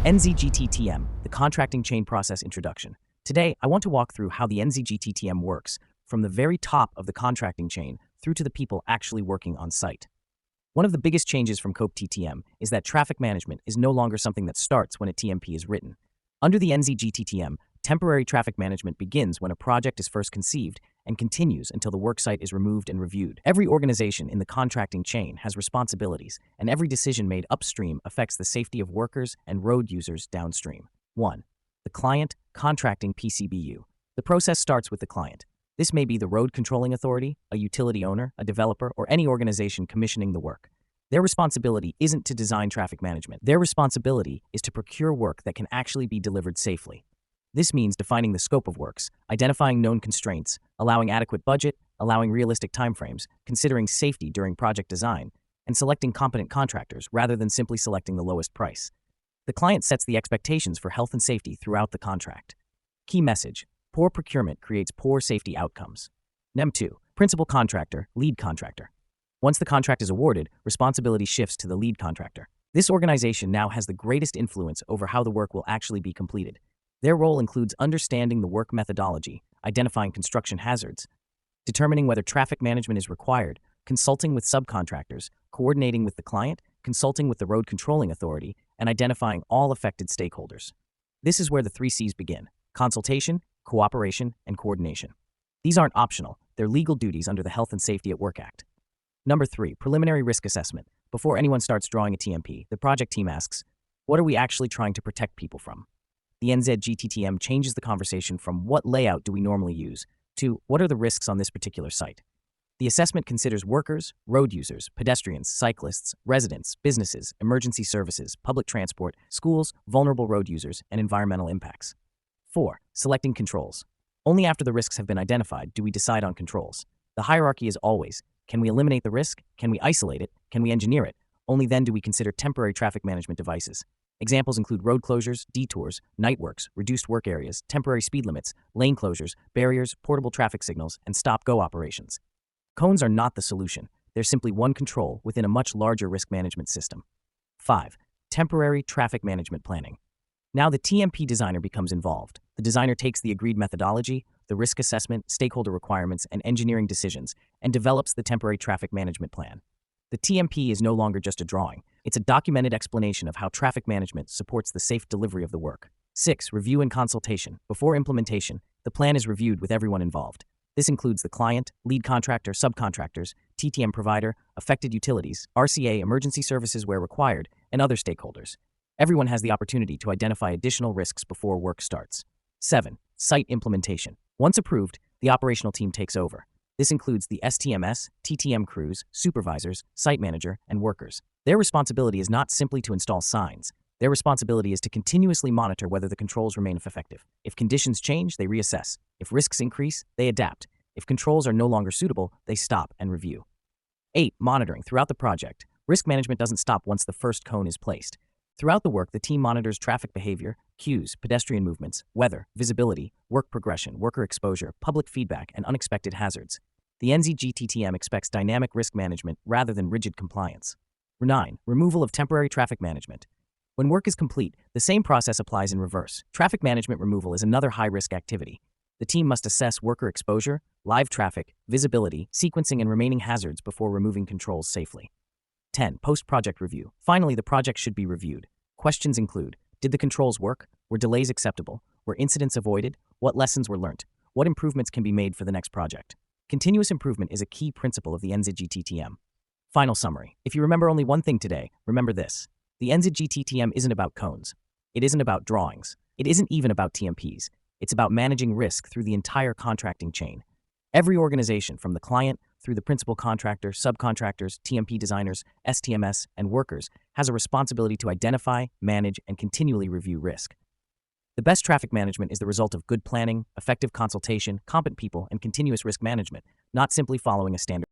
NZGTTM, the Contracting Chain Process Introduction. Today, I want to walk through how the NZGTTM works, from the very top of the contracting chain through to the people actually working on site. One of the biggest changes from CoPTTM is that traffic management is no longer something that starts when a TMP is written. Under the NZGTTM, temporary traffic management begins when a project is first conceived and continues until the worksite is removed and reviewed. Every organization in the contracting chain has responsibilities, and every decision made upstream affects the safety of workers and road users downstream. 1. The Client Contracting PCBU. The process starts with the client. This may be the road controlling authority, a utility owner, a developer, or any organization commissioning the work. Their responsibility isn't to design traffic management. Their responsibility is to procure work that can actually be delivered safely. This means defining the scope of works, identifying known constraints, allowing adequate budget, allowing realistic timeframes, considering safety during project design, and selecting competent contractors rather than simply selecting the lowest price. The client sets the expectations for health and safety throughout the contract. Key message: poor procurement creates poor safety outcomes. NEM2, Principal Contractor, Lead Contractor. Once the contract is awarded, responsibility shifts to the lead contractor. This organization now has the greatest influence over how the work will actually be completed. Their role includes understanding the work methodology, identifying construction hazards, determining whether traffic management is required, consulting with subcontractors, coordinating with the client, consulting with the road controlling authority, and identifying all affected stakeholders. This is where the 3 C's begin: consultation, cooperation, and coordination. These aren't optional, they're legal duties under the Health and Safety at Work Act. Number 3, preliminary risk assessment. Before anyone starts drawing a TMP, the project team asks, what are we actually trying to protect people from? The NZGTTM changes the conversation from what layout do we normally use to what are the risks on this particular site. The assessment considers workers, road users, pedestrians, cyclists, residents, businesses, emergency services, public transport, schools, vulnerable road users, and environmental impacts. 4. Selecting controls. Only after the risks have been identified do we decide on controls. The hierarchy is always, can we eliminate the risk? Can we isolate it? Can we engineer it? Only then do we consider temporary traffic management devices. Examples include road closures, detours, night works, reduced work areas, temporary speed limits, lane closures, barriers, portable traffic signals, and stop-go operations. Cones are not the solution. They're simply one control within a much larger risk management system. 5. Temporary traffic management planning. Now the TMP designer becomes involved. The designer takes the agreed methodology, the risk assessment, stakeholder requirements, and engineering decisions, and develops the temporary traffic management plan. The TMP is no longer just a drawing. It's a documented explanation of how traffic management supports the safe delivery of the work. 6. Review and consultation. Before implementation, the plan is reviewed with everyone involved. This includes the client, lead contractor, subcontractors, TTM provider, affected utilities, RCA, emergency services where required, and other stakeholders. Everyone has the opportunity to identify additional risks before work starts. 7. Site implementation. Once approved, the operational team takes over. This includes the STMS, TTM crews, supervisors, site manager, and workers. Their responsibility is not simply to install signs. Their responsibility is to continuously monitor whether the controls remain effective. If conditions change, they reassess. If risks increase, they adapt. If controls are no longer suitable, they stop and review. 8. Monitoring. Throughout the project, risk management doesn't stop once the first cone is placed. Throughout the work, the team monitors traffic behavior, cues, pedestrian movements, weather, visibility, work progression, worker exposure, public feedback, and unexpected hazards. The NZGTTM expects dynamic risk management rather than rigid compliance. 9. Removal of temporary traffic management. When work is complete, the same process applies in reverse. Traffic management removal is another high-risk activity. The team must assess worker exposure, live traffic, visibility, sequencing, and remaining hazards before removing controls safely. 10. Post-project review. Finally, the project should be reviewed. Questions include: did the controls work? Were delays acceptable? Were incidents avoided? What lessons were learnt? What improvements can be made for the next project? Continuous improvement is a key principle of the NZGTTM. Final summary. If you remember only one thing today, remember this. The NZGTTM isn't about cones. It isn't about drawings. It isn't even about TMPs. It's about managing risk through the entire contracting chain. Every organization, from the client through the principal contractor, subcontractors, TMP designers, STMS, and workers, has a responsibility to identify, manage, and continually review risk. The best traffic management is the result of good planning, effective consultation, competent people, and continuous risk management, not simply following a standard